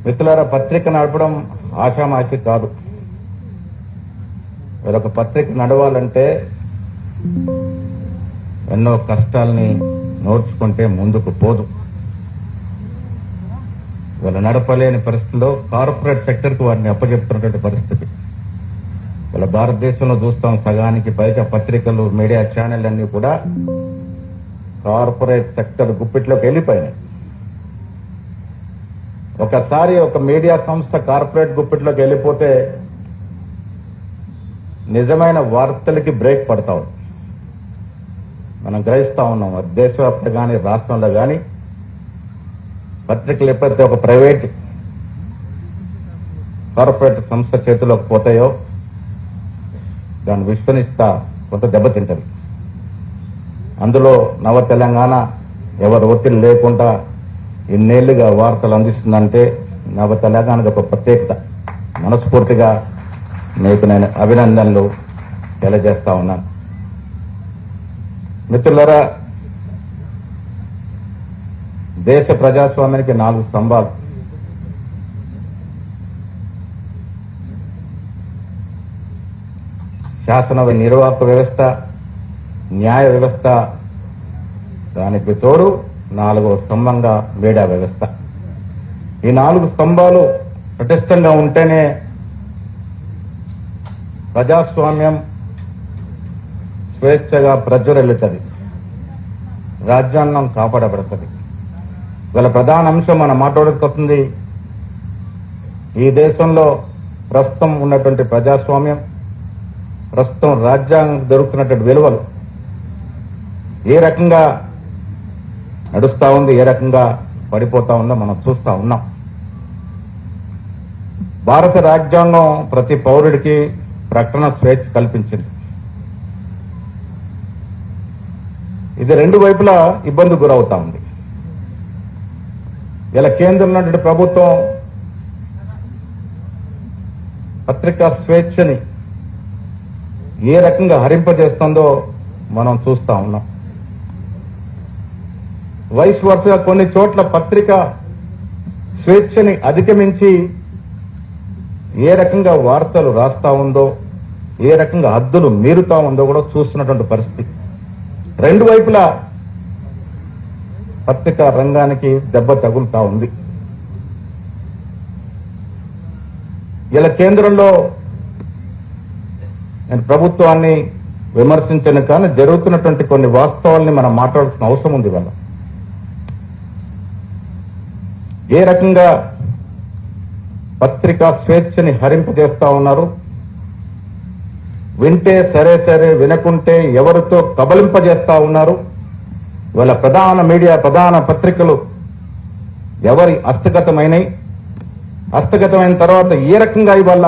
మిత్రులారా, పత్రిక నడపడం ఆషామాషి కాదు. వీళ్ళొక పత్రిక నడవాలంటే ఎన్నో కష్టాల్ని నోర్చుకుంటే ముందుకు పోదు. వీళ్ళు నడపలేని పరిస్థితుల్లో కార్పొరేట్ సెక్టర్కి వారిని అప్పచెప్తున్నటువంటి పరిస్థితి. వీళ్ళ భారతదేశంలో చూస్తాం, సగానికి పైగా పత్రికలు, మీడియా ఛానల్ అన్ని కూడా కార్పొరేట్ సెక్టర్ గుప్పిట్లోకి వెళ్ళిపోయినాయి. ఒకసారి ఒక మీడియా సంస్థ కార్పొరేట్ గుప్పిట్లోకి వెళ్ళిపోతే నిజమైన వార్తలకి బ్రేక్ పడతా ఉంది. మనం గ్రహిస్తా ఉన్నాం. దేశవ్యాప్తంగా కానీ రాష్ట్రంలో కానీ పత్రికలు ఎప్పుడైతే ఒక ప్రైవేట్ కార్పొరేట్ సంస్థ చేతిలోకి పోతాయో దాన్ని విశ్వసిస్తా కొంత దెబ్బతింటది. అందులో నవ తెలంగాణ ఎవరు ఒత్తిడి లేకుండా ఇన్నేళ్లుగా వార్తలు అందిస్తుందంటే నవ తెలంగాణకు ఒక ప్రత్యేకత. మనస్ఫూర్తిగా మీకు నేను అభినందనలు తెలియజేస్తా ఉన్నాను. మిత్రులారా, దేశ ప్రజాస్వామ్యానికి 4 స్తంభాలు. శాసన నిర్వాహక వ్యవస్థ, న్యాయ వ్యవస్థ, దానికి తోడు 4వ స్తంభంగా మీడియా వ్యవస్థ. ఈ 4 స్తంభాలు పటిష్టంగా ఉంటేనే ప్రజాస్వామ్యం స్వేచ్ఛగా ప్రజ్వరిల్లుతుంది, రాజ్యాంగం కాపాడబడుతుంది. వీళ్ళ ప్రధాన అంశం మనం మాట్లాడుకొస్తుంది, ఈ దేశంలో ప్రస్తుతం ఉన్నటువంటి ప్రజాస్వామ్యం, ప్రస్తుతం రాజ్యాంగం దొరుకుతున్నటువంటి విలువలు ఏ రకంగా నడుస్తా ఉంది, ఏ రకంగా పడిపోతా ఉందో మనం చూస్తా ఉన్నాం. భారత రాజ్యాంగం ప్రతి పౌరుడికి ప్రకటన స్వేచ్ఛ కల్పించింది. ఇది 2 వైపులా ఇబ్బంది గురవుతా ఉంది. ఇలా కేంద్రంలో ఉన్నటువంటి ప్రభుత్వం పత్రికా స్వేచ్ఛని ఏ రకంగా హరింపజేస్తుందో మనం చూస్తా ఉన్నాం. వైస్ వర్సగా కొన్ని చోట్ల పత్రికా స్వేచ్ఛని అధిగమించి ఏ రకంగా వార్తలు రాస్తా ఉందో, ఏ రకంగా హద్దులు మీరుతా ఉందో కూడా చూస్తున్నటువంటి పరిస్థితి. 2 వైపులా పత్రికా రంగానికి దెబ్బ తగులుతా ఉంది. ఇలా కేంద్రంలో నేను ప్రభుత్వాన్ని విమర్శించను, కానీ జరుగుతున్నటువంటి కొన్ని వాస్తవాల్ని మనం మాట్లాడాల్సిన అవసరం ఉంది. వల్ల ఏ రకంగా పత్రికా స్వేచ్ఛని హరింపజేస్తా ఉన్నారు, వింటే సరే సరే, వినకుంటే ఎవరితో కబలింపజేస్తా ఉన్నారు. వాళ్ళ ప్రధాన మీడియా, ప్రధాన పత్రికలు ఎవరి హస్తగతమైనవి, హస్తగతమైన తర్వాత ఏ రకంగా ఇవాళ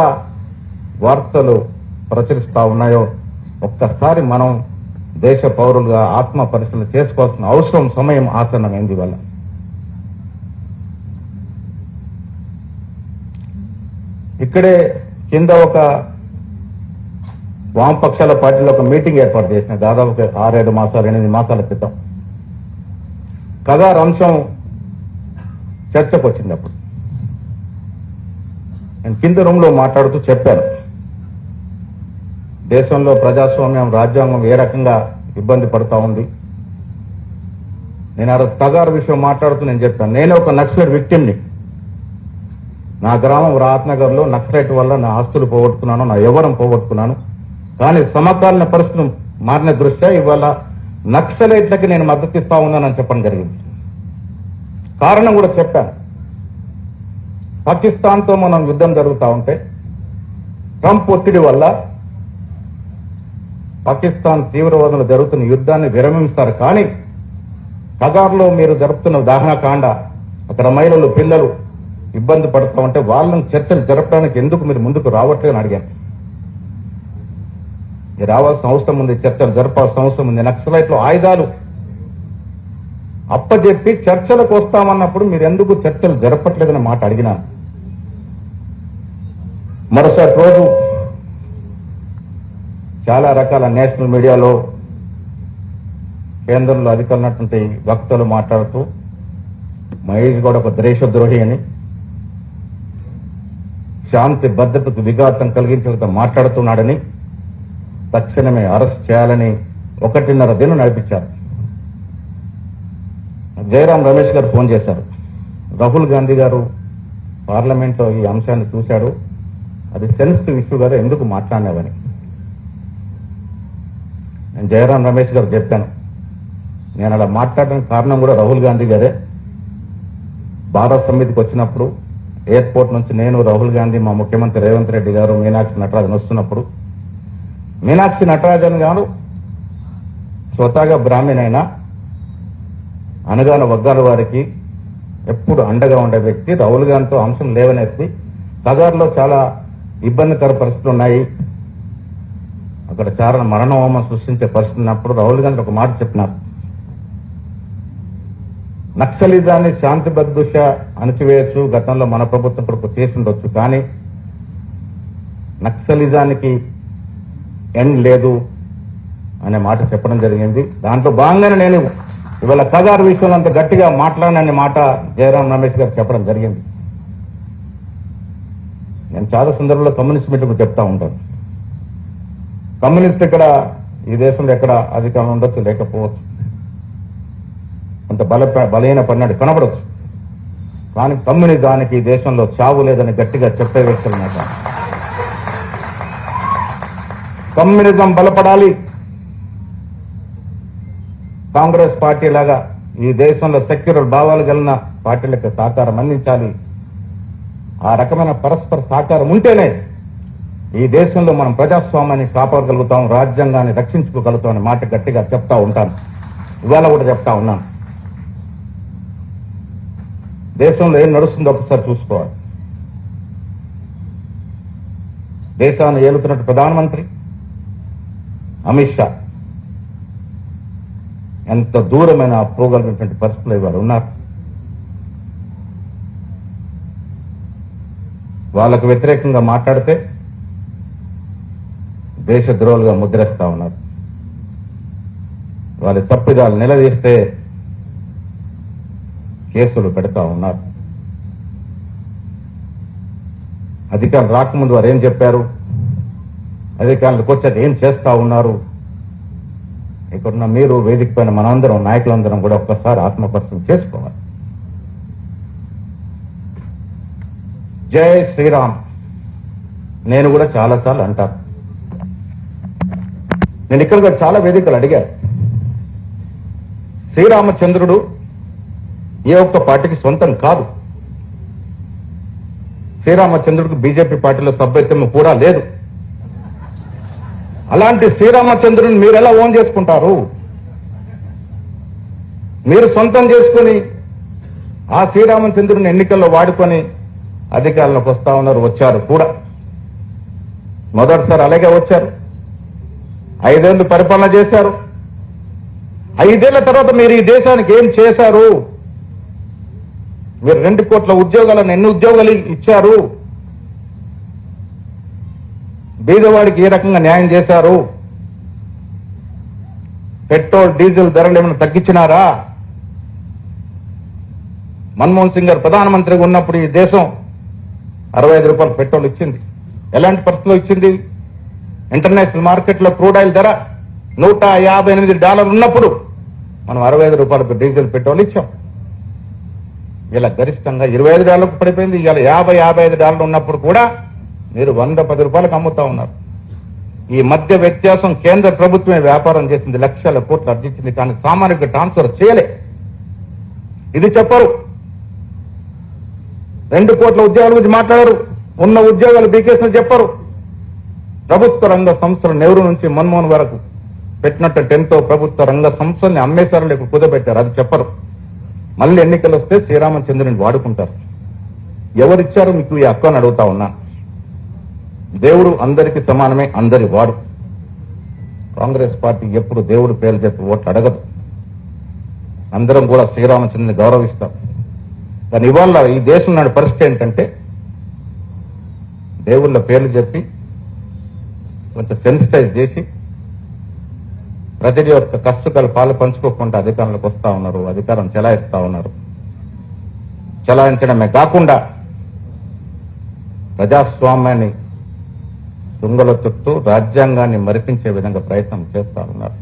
వార్తలు ప్రచురిస్తా ఉన్నాయో ఒక్కసారి మనం దేశ పౌరులుగా ఆత్మ పరిశీలన చేసుకోవాల్సిన అవసరం, సమయం ఆసన్నమైంది. వల్ల ఇక్కడే కింద ఒక వామపక్షాల పార్టీలో ఒక మీటింగ్ ఏర్పాటు చేసిన దాదాపు 6-7 మాసాలు 8 మాసాల క్రితం. కగారు అంశం చర్చకు వచ్చింది. అప్పుడు నేను కింద రూమ్ లో మాట్లాడుతూ చెప్పాను, దేశంలో ప్రజాస్వామ్యం, రాజ్యాంగం ఏ రకంగా ఇబ్బంది పడతా ఉంది. నేను ఆ రోజు కగారు విషయం మాట్లాడుతూ నేను చెప్పాను, నేను ఒక నక్సలైట్ విక్టిమ్ని. నా గ్రామం రాత్నగర్ లో నక్సలైట్ వల్ల నా ఆస్తులు పోగొట్టుకున్నాను, నా యవ్వనం పోగొట్టుకున్నాను. కానీ సమకాలీన పరిస్థితులు మారిన దృష్ట్యా ఇవాళ నక్సలైట్లకి నేను మద్దతు ఇస్తా ఉన్నానని చెప్పడం జరిగింది. కారణం కూడా చెప్పాను. పాకిస్తాన్తో మనం యుద్ధం జరుగుతూ ఉంటే ట్రంప్ ఒత్తిడి వల్ల పాకిస్తాన్ తీవ్రవాదులు జరుగుతున్న యుద్ధాన్ని విరమిస్తారు. కానీ కగార్లో మీరు జరుపుతున్న దహనకాండ, అక్కడ మహిళలు, పిల్లలు ఇబ్బంది పడుతూ ఉంటే వాళ్ళని చర్చలు జరపడానికి ఎందుకు మీరు ముందుకు రావట్లేదని అడిగాను. మీరు రావాల్సిన అవసరం ఉంది, చర్చలు జరపాల్సిన అవసరం ఉంది. నక్సలైట్లు ఆయుధాలు అప్పజెప్పి చర్చలకు వస్తామన్నప్పుడు మీరు ఎందుకు చర్చలు జరపట్లేదన్న మాట అడిగినాను. మరుసటి రోజు చాలా రకాల నేషనల్ మీడియాలో కేంద్రంలో అధికారులున్నటువంటి వక్తలు మాట్లాడుతూ మహేష్ గౌడ్ ఒక దేశద్రోహి అని, శాంతి భద్రతకు విఘాతం కలిగించేంత మాట్లాడుతున్నాడని తక్షణమే అరెస్ట్ చేయాలని 1.5 దినం నడిపించారు. జయరాం రమేష్ గారు ఫోన్ చేశారు. రాహుల్ గాంధీ గారు పార్లమెంట్లో ఈ అంశాన్ని చూశాడు, అది సెన్సిటివ్ ఇష్యూ గారు, ఎందుకు మాట్లాడినావని. నేను జయరాం రమేష్ గారు చెప్పాను, నేను అలా మాట్లాడడానికి కారణం కూడా రాహుల్ గాంధీ గారే. భారత్ సమితికి వచ్చినప్పుడు ఎయిర్పోర్ట్ నుంచి నేను, రాహుల్ గాంధీ, మా ముఖ్యమంత్రి రేవంత్ రెడ్డి గారు, మీనాక్షి నటరాజన్ వస్తున్నప్పుడు మీనాక్షి నటరాజన్ గారు స్వతహాగా బ్రాహ్మణ్ అయినా అనగాన వర్గాల వారికి ఎప్పుడు అండగా ఉండే వ్యక్తి, రాహుల్ గాంధీతో అంశం లేవనెత్తి కగార్లో చాలా ఇబ్బందికర పరిస్థితులు ఉన్నాయి, అక్కడ చాలా మరణహోమం సృష్టించే పరిస్థితి ఉన్నప్పుడు రాహుల్ గాంధీ ఒక మాట చెప్పినారు, నక్సలిజాన్ని శాంతి బద్దుష అణచివేయచ్చు, గతంలో మన ప్రభుత్వం కూడా చేసి ఉండొచ్చు, కానీ నక్సలిజానికి ఎండ్ లేదు అనే మాట చెప్పడం జరిగింది. దాంట్లో భాగంగానే నేను ఇవాళ కగారు విషయంలో అంత గట్టిగా మాట్లాడిననే మాట జయరాం రమేష్ గారు చెప్పడం జరిగింది. నేను చాలా సందర్భంలో కమ్యూనిస్ట్ మీటింగ్ చెప్తా ఉంటాను. కమ్యూనిస్ట్ ఇక్కడ ఈ దేశంలో ఎక్కడ అధికారం ఉండొచ్చు, లేకపోవచ్చు, అంత బలహీన పడినాడు కనబడవచ్చు, కానీ కమ్యూనిజానికి ఈ దేశంలో చావు లేదని గట్టిగా చెప్పే వ్యక్తులు మాట. కమ్యూనిజం బలపడాలి, కాంగ్రెస్ పార్టీ లాగా ఈ దేశంలో సెక్యులర్ భావాలు కలిగిన పార్టీలకు సహకారం అందించాలి. ఆ రకమైన పరస్పర సహకారం ఉంటేనే ఈ దేశంలో మనం ప్రజాస్వామ్యాన్ని కాపాడగలుగుతాం, రాజ్యాంగాన్ని రక్షించుకోగలుగుతాం అనే మాట గట్టిగా చెప్తా ఉంటాను. ఇవాళ కూడా చెప్తా ఉన్నాను. దేశంలో ఏం నడుస్తుందో ఒకసారి చూసుకోవాలి. దేశాన్ని ఏలుతున్నట్టు ప్రధానమంత్రి అమిత్ షా ఎంత దూరమైన పోగలిగినటువంటి పరిస్థితులు ఇవాళ ఉన్నారు. వాళ్ళకు వ్యతిరేకంగా మాట్లాడితే దేశద్రోహులుగా ముద్రేస్తా ఉన్నారు. వాళ్ళ తప్పిదాలు నిలదీస్తే కేసులు పెడతా ఉన్నారు. అధికారులు రాకముందు వారు ఏం చెప్పారు, అధికారులకు వచ్చాక ఏం చేస్తా ఉన్నారు. ఇక్కడున్న మీరు, వేదిక పైన మనందరం, నాయకులందరం కూడా ఒక్కసారి ఆత్మపరిశీలన చేసుకోవాలి. జై శ్రీరామ్ నేను కూడా చాలాసార్లు అంటాను. నేను ఇక్కడ చాలా వేదికలు అడిగాను. శ్రీరామచంద్రుడు ఏ ఒక్క పార్టీకి సొంతం కాదు. శ్రీరామచంద్రుడికి బీజేపీ పార్టీలో సభ్యత్వం కూడా లేదు. అలాంటి శ్రీరామచంద్రుని మీరు ఎలా ఓన్ చేసుకుంటారు? మీరు సొంతం చేసుకుని ఆ శ్రీరామచంద్రుని ఎన్నికల్లో వాడుకొని అధికారంలోకి వస్తా ఉన్నారు, వచ్చారు కూడా. మొదటిసారి అలాగే వచ్చారు, 5 ఏళ్లు పరిపాలన చేశారు. 5 ఏళ్ల తర్వాత మీరు ఈ దేశానికి ఏం చేశారు? మీరు 2 కోట్ల ఉద్యోగాలను ఎన్ని ఉద్యోగాలు ఇచ్చారు? బీదవాడికి ఏ రకంగా న్యాయం చేశారు? పెట్రోల్ డీజిల్ ధరలు ఏమైనా తగ్గించినారా? మన్మోహన్ సింగ్ గారు ప్రధానమంత్రిగా ఉన్నప్పుడు ఈ దేశం 65 రూపాయలు పెట్రోల్ ఇచ్చింది. ఎలాంటి పరిస్థితుల్లో ఇచ్చింది? ఇంటర్నేషనల్ మార్కెట్లో క్రూడ్ ఆయిల్ ధర $158 ఉన్నప్పుడు మనం 65 రూపాయలకు డీజిల్ పెట్రోల్ ఇచ్చాం. ఇలా గరిష్టంగా $25 పడిపోయింది. ఇవాళ $50-55 ఉన్నప్పుడు కూడా మీరు 110 రూపాయలకు అమ్ముతా ఉన్నారు. ఈ మధ్య వ్యత్యాసం కేంద్ర ప్రభుత్వమే వ్యాపారం చేసింది, లక్షల కోట్లు అర్జించింది, కానీ సామాన్యుడికి ట్రాన్స్ఫర్ చేయలే. ఇది చెప్పరు. 2 కోట్ల ఉద్యోగాల గురించి మాట్లాడారు, ఉన్న ఉద్యోగాలు బీకేసిన చెప్పరు. ప్రభుత్వ రంగ సంస్థలు నెహ్రూ నుంచి మన్మోహన్ వరకు పెట్టినట్టు 10తో ప్రభుత్వ రంగ సంస్థల్ని అమ్మేశారు, లేక కుదబెట్టారు, అది చెప్పరు. మళ్ళీ ఎన్నికలు వస్తే శ్రీరామచంద్రుని వాడుకుంటారు. ఎవరిచ్చారు మీకు ఈ హక్కు అని అడుగుతా ఉన్నా. దేవుడు అందరికీ సమానమే, అందరి వాడు. కాంగ్రెస్ పార్టీ ఎప్పుడు దేవుడు పేరు చెప్పి ఓట్లు అడగదు. అందరం కూడా శ్రీరామచంద్రుని గౌరవిస్తాం. కానీ ఇవాళ ఈ దేశం నాడు పరిస్థితి ఏంటంటే దేవుళ్ళ పేర్లు చెప్పి కొంచెం సెన్సిటైజ్ చేసి ప్రజల యొక్క కష్టాలు పాలు పంచుకోకుండా అధికారంలోకి వస్తా ఉన్నారు, అధికారం చెలాయిస్తా ఉన్నారు. చెలాయించడమే కాకుండా ప్రజాస్వామ్యాన్ని తుంగలో చుట్టూ రాజ్యాంగాన్ని మరిపించే విధంగా ప్రయత్నం చేస్తా ఉన్నారు.